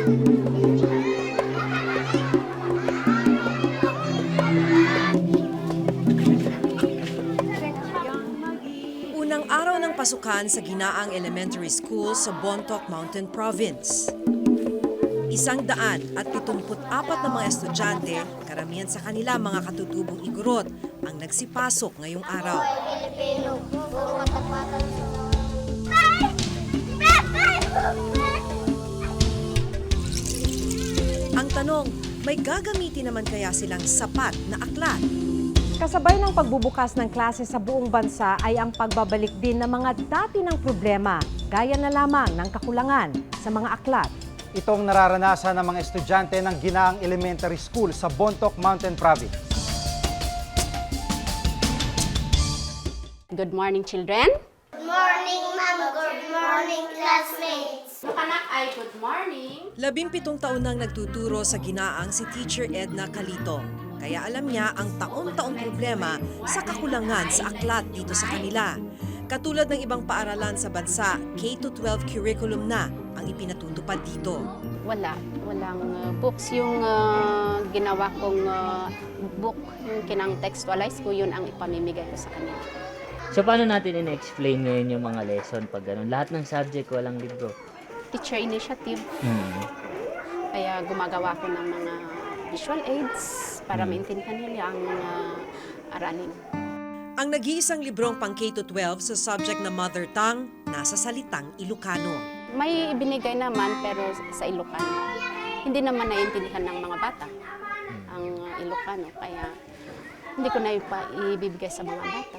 Unang araw ng pasukan sa Ginaang Elementary School sa Bontoc Mountain Province. 174 na mga estudyante, karamihan sa kanila mga katutubong igorot, ang nagsipasok ngayong araw. Ang tanong, may gagamitin naman kaya silang sapat na aklat? Kasabay ng pagbubukas ng klase sa buong bansa ay ang pagbabalik din ng mga dati ng problema, gaya na lamang ng kakulangan sa mga aklat. Itong nararanasan ng mga estudyante ng Ginaang Elementary School sa Bontoc Mountain Province. Good morning, children. Good morning, ma'am. Good morning, classmates. Mga anak ay good morning. 17 taon nang nagtuturo sa Ginaang si Teacher Edna Calito. Kaya alam niya ang taon-taong problema sa kakulangan sa aklat dito sa kanila. Katulad ng ibang paaralan sa bansa, K-12 curriculum na ang ipinatutupad dito. Walang books. Yung ginawa kong book, yung kinang-textualize ko, yun ang ipamimigay ko sa kanila. So paano natin in-explain ngayon yung mga lesson pag ganun? Lahat ng subject walang libro. Teacher initiative. Kaya gumagawa ko ng mga visual aids para maintindihan nila ang aralin. Ang nag-iisang librong pang K-12 sa subject na mother tongue, nasa salitang Ilocano. May ibinigay naman pero sa Ilocano. Hindi naman naiintindihan ng mga bata ang Ilocano. Kaya hindi ko na ibibigay sa mga bata.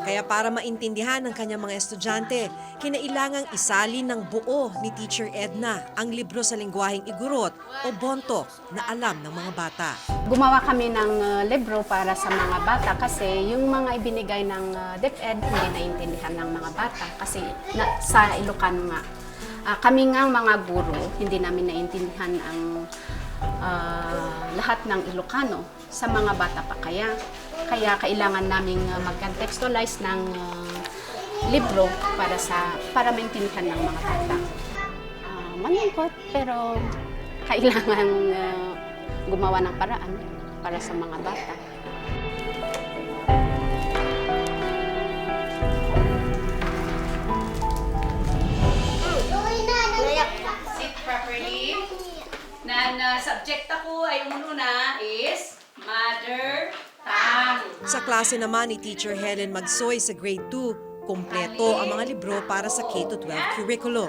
Kaya para maintindihan ng kanyang mga estudyante, kinailangang isalin ng buo ni Teacher Edna ang libro sa lengguwaheng Igorot o Bontoc na alam ng mga bata. Gumawa kami ng libro para sa mga bata kasi yung mga ibinigay ng DepEd hindi naiintindihan ng mga bata kasi sa Ilocano nga. Kami nga mga guro, hindi namin naiintindihan ang lahat ng Ilocano sa mga bata pa kaya kailangan naming mag-contextualize ng libro para maintindihan ng mga bata. Malungkot pero kailangan gumawa ng paraan para sa mga bata. Sit properly. Na subject ako ay ununa is mother tongue. Sa klase naman ni Teacher Helen Magsoy sa grade 2, kumpleto ang mga libro para sa K-12 curriculum.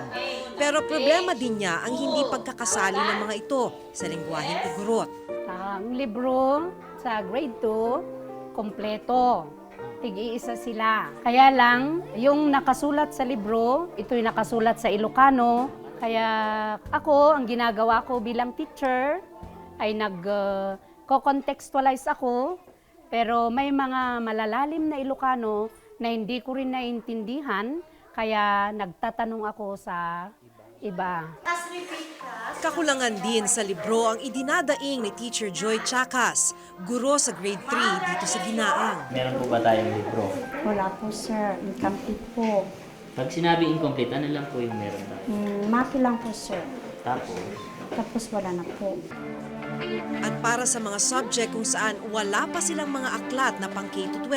Pero problema din niya ang hindi pagkakasali ng mga ito sa lengguwaheng Igorot. Ang libro sa grade 2, kompleto. Tig-iisa sila. Kaya lang, yung nakasulat sa libro, ito'y nakasulat sa Ilocano. Kaya ako, ang ginagawa ko bilang teacher, ay nag-contextualize ako. Pero may mga malalalim na Ilocano na hindi ko rin naiintindihan, kaya nagtatanong ako sa iba. Kakulangan din sa libro ang idinadaing ni Teacher Joy Chakas, guro sa grade 3 dito sa Ginaang. Meron po ba tayong libro? Wala po, sir. Incomplete po. Pag sinabi incomplete, ano lang po yung meron tayo? Mati lang po, sir. Tapos wala na po. At para sa mga subject kung saan wala pa silang mga aklat na pang K-12,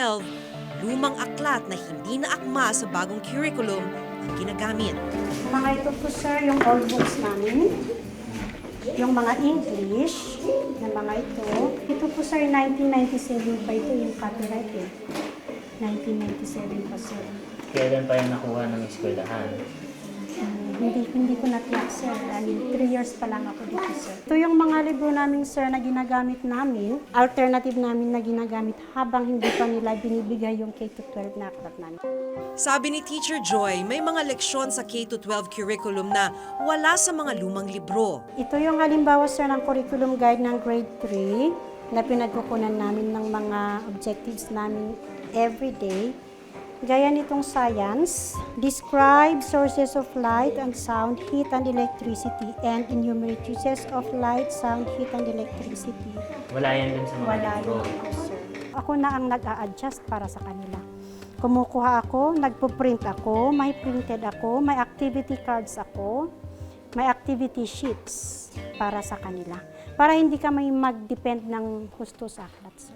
lumang aklat na hindi na akma sa bagong curriculum ang ginagamit. Mga ito po, sir, yung old books namin. Yung mga English, yung mga ito. Ito po, sir, 1997 pa ito yung copyright eh. 1997 pa, sir. kailan pa yung nakuha ng eskwelahan? Hindi ko natiyak, sir. 3 years pa lang ako dito, sir. Ito yung mga libro namin, sir, na ginagamit namin. Alternative namin na ginagamit habang hindi pa nila binibigay yung K-12 na aklat namin. Sabi ni Teacher Joy, may mga leksyon sa K-12 curriculum na wala sa mga lumang libro. Ito yung halimbawa, sir, ng curriculum guide ng grade 3 na pinagkukunan namin ng mga objectives namin everyday. Gaya nitong science, describe sources of light and sound, heat and electricity, and enumerate uses of light, sound, heat, and electricity. Wala yan dun sa mga Wala libro. rin po, sir. Ako na ang nag-a-adjust para sa kanila. Kumukuha ako, nagpo-print ako, may printed ako, may activity cards ako. may activity sheets para sa kanila. Para hindi ka may mag-depend ng gusto sa aklat, sir.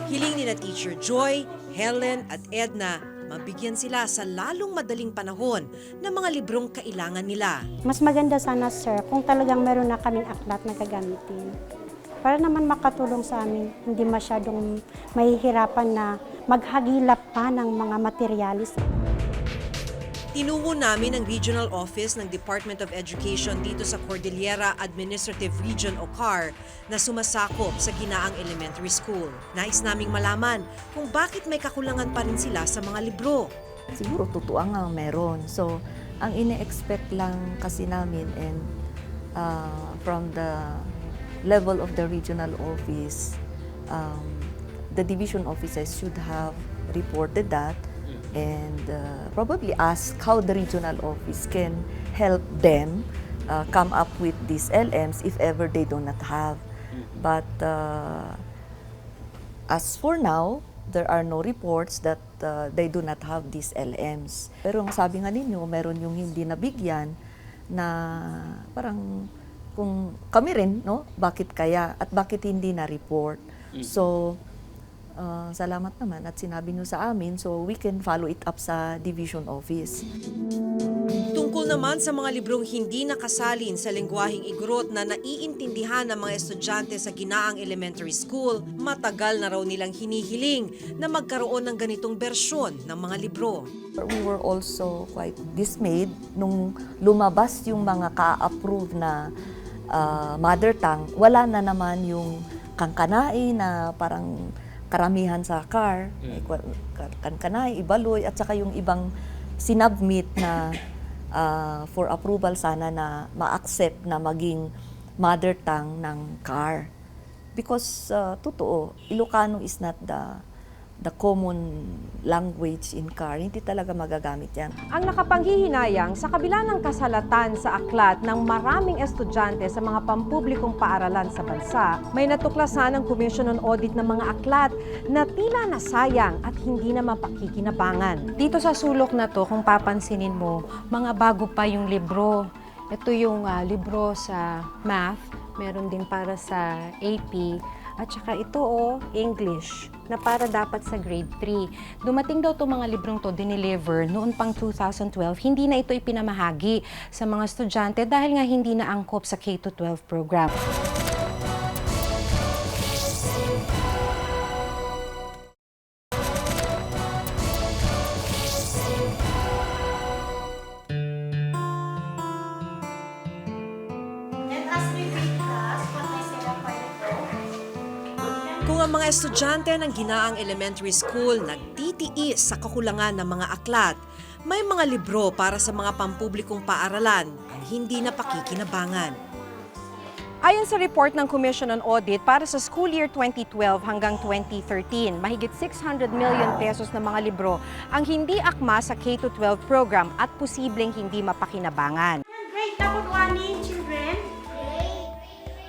Hiling ni na Teacher Joy, Helen at Edna, mabigyan sila sa lalong madaling panahon ng mga librong kailangan nila. Mas maganda sana, sir, kung talagang meron na kaming aklat na gagamitin. Para naman makatulong sa amin, hindi masyadong mahihirapan na maghagilap pa ng mga materialis. Tinungo namin ang regional office ng Department of Education dito sa Cordillera Administrative Region o CAR na sumasakop sa Ginaang Elementary School. Nais naming malaman kung bakit may kakulangan pa rin sila sa mga libro. Siguro totoo nga meron. So, ang ine-expect lang kasi namin and from the level of the regional office, the division offices should have reported that and probably ask how the regional office can help them come up with these LMs if ever they do not have. But as for now, there are no reports that they do not have these LMs. Pero ang sabi nga ninyo, meron yung hindi nabigyan na parang kung kami rin, no? Bakit kaya at bakit hindi na-report? So, salamat naman at sinabi nyo sa amin so we can follow it up sa division office. Tungkol naman sa mga librong hindi nakasalin sa lengguaheng Igorot na naiintindihan ng mga estudyante sa Ginaang Elementary School, matagal na raw nilang hinihiling na magkaroon ng ganitong bersyon ng mga libro. We were also quite dismayed nung lumabas yung mga ka-approve na mother tongue. Wala na naman yung kangkanai na parang karamihan sa CAR, kankanay, ibaloy, at saka yung ibang sinubmit na for approval sana na ma-accept na maging mother tongue ng CAR. Because totoo, Ilocano is not the common language in CAR. Hindi talaga magagamit yan. Ang nakapanghihinayang sa kabila ng kasalatan sa aklat ng maraming estudyante sa mga pampublikong paaralan sa bansa, may natuklasan ng Commission on Audit ng mga aklat na tila nasayang at hindi na mapakikinabangan. Dito sa sulok na to, kung papansinin mo, mga bago pa yung libro. Ito yung libro sa math, meron din para sa AP, at saka ito English, na para dapat sa grade 3. Dumating daw itong mga librong to, dineliver, noon pang 2012. Hindi na ito ipinamahagi sa mga estudyante dahil nga hindi na angkop sa K-12 program. Kung ang mga estudyante ng Ginaang Elementary School nagtitiis sa kakulangan ng mga aklat, may mga libro para sa mga pampublikong paaralan ang hindi napakikinabangan. Ayon sa report ng Commission on Audit para sa school year 2012 hanggang 2013, mahigit 600 million pesos na mga libro ang hindi akma sa K-12 program at posibleng hindi mapakinabangan. Great, dapat one children.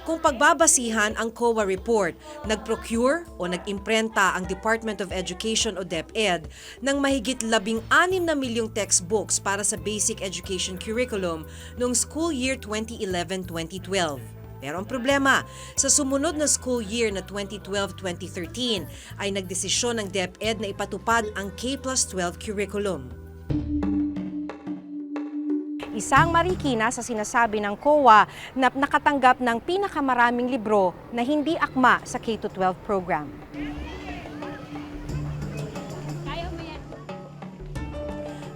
Kung pagbabasihan ang COA report, nag-procure o nag-imprenta ang Department of Education o DepEd ng mahigit 16 na milyong textbooks para sa basic education curriculum noong school year 2011-2012. Pero ang problema, sa sumunod na school year na 2012-2013 ay nagdesisyon ng DepEd na ipatupad ang K+12 curriculum. Isang marikina sa sinasabi ng COA na nakatanggap ng pinakamaraming libro na hindi akma sa K-12 program.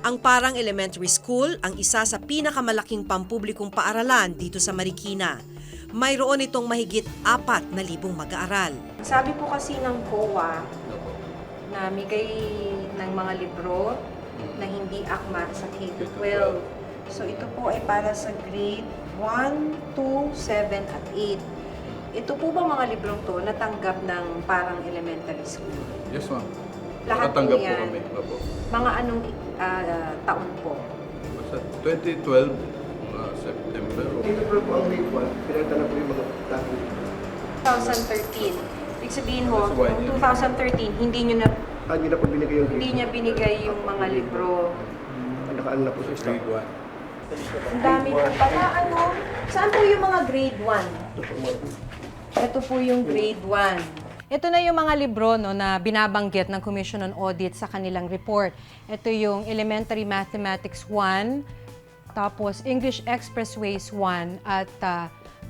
Ang Parang Elementary School ang isa sa pinakamalaking pampublikong paaralan dito sa Marikina. Mayroon itong mahigit 4,000 mag-aaral. Sabi po kasi ng COA na migay ng mga libro na hindi akma sa K-12. So ito po ay para sa grade 1, 2, 7 at 8. Ito po ba mga librong to natanggap ng Parang Elementary School? Yes, ma'am. Lahat Nakatanggap po po yan. kami. Opo. Mga anong taon po? Sa 2012, September. Dito po ang grade 1, pinagdala po yung mga language. 2013. Ibig sabihin mo, noong 2013, hindi nyo na Hindi na po binigay yung grade. hindi niya binigay yung mga libro. Ang nakaano na po sa stock. Grade Ang dami po pala. Saan po yung mga grade 1? Ito po yung grade 1. Ito na yung mga libro no, na binabanggit ng Commission on Audit sa kanilang report. Ito yung Elementary Mathematics 1, tapos English Expressways 1, at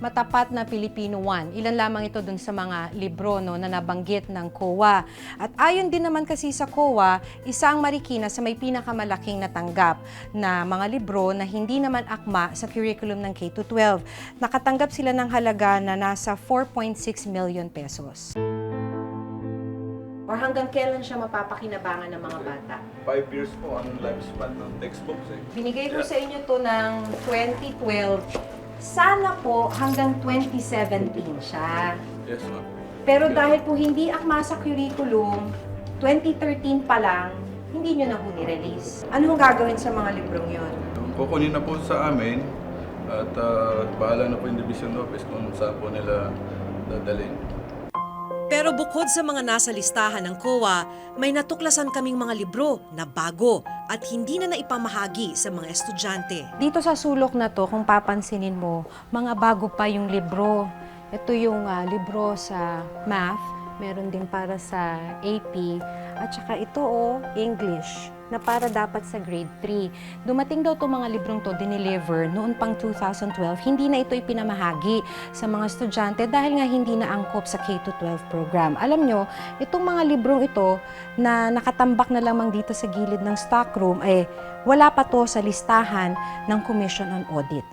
Matapat na Pilipino 1. Ilan lamang ito dun sa mga libro no, na nabanggit ng COA. At ayon din naman kasi sa COA, isa ang Marikina sa may pinakamalaking natanggap na mga libro na hindi naman akma sa curriculum ng K-12. Nakatanggap sila ng halaga na nasa 4.6 million pesos. Or hanggang kailan siya mapapakinabangan ng mga bata? 5 years po ang lifespan ng textbooks eh. Binigay ko sa inyo to ng 2012. Sana po hanggang 2017 siya. Yes, ma'am. Pero dahil po hindi akma sa curriculum, 2013 pa lang, hindi nyo na po ni-release. Ano ang gagawin sa mga librong yon? Kukunin na po sa amin at bahala na po yung division office kung saan po nila dadalhin. Pero bukod sa mga nasa listahan ng COA, may natuklasan kaming mga libro na bago at hindi na naipamahagi sa mga estudyante. Dito sa sulok na to, kung papansinin mo, mga bago pa yung libro. Ito yung libro sa math, meron din para sa AP, at saka ito English, na para dapat sa grade 3. Dumating daw itong mga librong to, dineliver noon pang 2012. Hindi na ito ipinamahagi sa mga estudyante dahil nga hindi na angkop sa K-12 program. Alam nyo, itong mga librong ito na nakatambak na lamang dito sa gilid ng stockroom, wala pa to sa listahan ng Commission on Audit.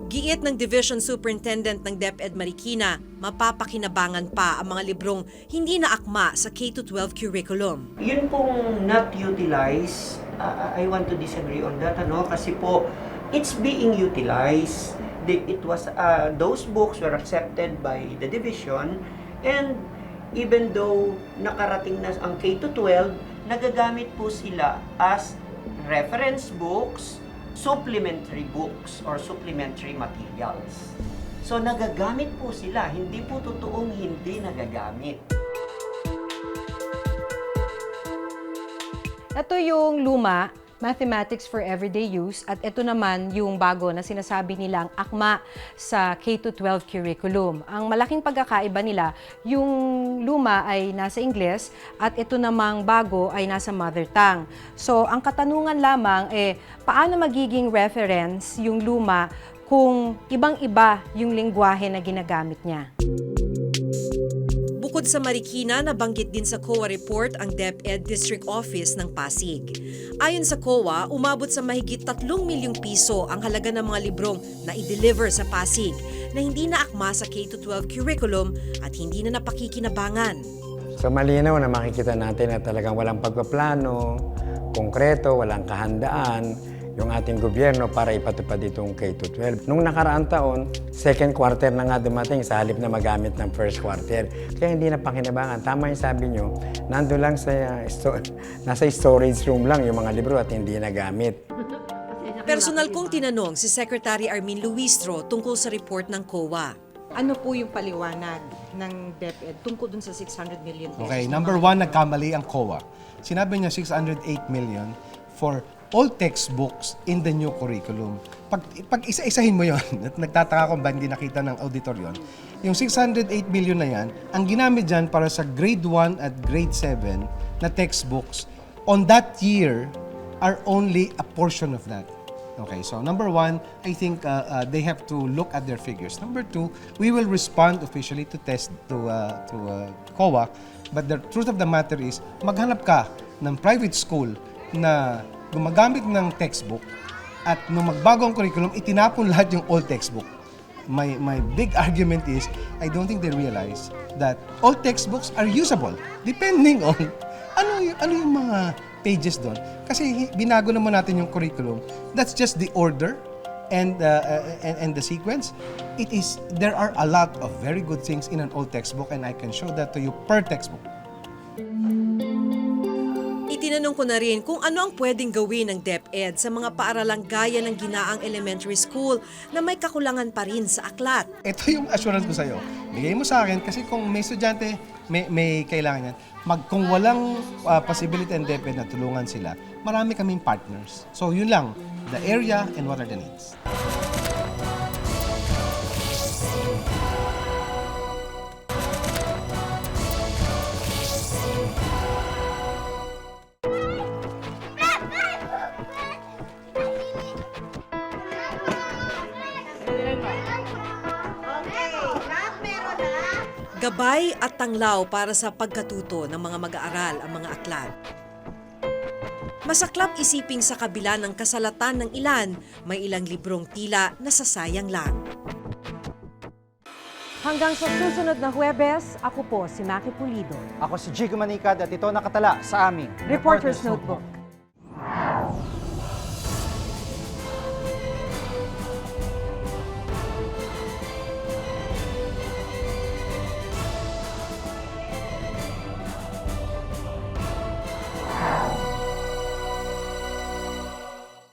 Giit ng Division Superintendent ng DepEd Marikina, mapapakinabangan pa ang mga librong hindi na akma sa K-12 curriculum. Yun pong not utilized, I want to disagree on that, kasi po, it's being utilized. Those books were accepted by the division, and even though nakarating na ang K-12, nagagamit po sila as reference books, supplementary books or supplementary materials. So nagagamit po sila, hindi po totoong hindi nagagamit. Ito yung luma, Mathematics for Everyday Use, at ito naman yung bago na sinasabi nilang akma sa K-12 curriculum. Ang malaking pagkakaiba nila, yung luma ay nasa Ingles at ito namang bago ay nasa mother tongue. So, ang katanungan lamang paano magiging reference yung luma kung ibang-iba yung lengguwahe na ginagamit niya? Bukod sa Marikina, nabanggit din sa COA report ang DepEd District Office ng Pasig. Ayon sa COA, umabot sa mahigit 3 milyong piso ang halaga ng mga librong na i-deliver sa Pasig na hindi na akma sa K-12 curriculum at hindi na napakikinabangan. So malinaw na makikita natin na talagang walang pagpaplano, konkreto, walang kahandaan yung ating gobyerno para ipatupad itong K-12. Nung nakaraang taon, second quarter na nga dumating sa halip na magamit ng first quarter. Kaya hindi na pakinabangan. Tama yung sabi nyo, nando lang sa nasa storage room lang yung mga libro at hindi nagamit. Personal kong tinanong si Secretary Armin Luistro tungkol sa report ng COA. Ano po yung paliwanag ng DepEd tungkol dun sa 600 million pesos? Okay, number one, nagkamali ang COA. Sinabi niya 608 million for all textbooks in the new curriculum. Pag isa-isahin mo yon, at nagtataka kung ba hindi nakita ng auditor yon, yung 608 million na yan, ang ginamit dyan para sa grade 1 at grade 7 na textbooks, on that year, are only a portion of that. Okay, so number one, I think they have to look at their figures. Number two, we will respond officially to COA, but the truth of the matter is, maghanap ka ng private school na gumagamit ng textbook at nung magbago ang curriculum, itinapon lahat yung old textbook. My big argument is, I don't think they realize that all textbooks are usable depending on ano yung mga pages doon. Kasi binago naman natin yung curriculum. That's just the order and the sequence. There are a lot of very good things in an old textbook and I can show that to you per textbook. Itinanong ko na rin kung ano ang pwedeng gawin ng DepEd sa mga paaralang gaya ng Ginaang Elementary School na may kakulangan pa rin sa aklat. Ito yung assurance ko sa'yo. Bigay mo sa akin kasi kung may estudyante may kailangan yan. Kung walang possibility and DepEd na tulungan sila, marami kaming partners. So yun lang, the area and what are the needs. Gabay at tanglaw para sa pagkatuto ng mga mag-aaral ang mga aklat. Masaklap isiping sa kabila ng kasalatan ng ilan, may ilang librong tila nasasayang lang. Hanggang sa susunod na Huwebes, ako po si Maki Pulido. Ako si Jigo Manicad at ito nakatala sa aming Reporter's Notebook.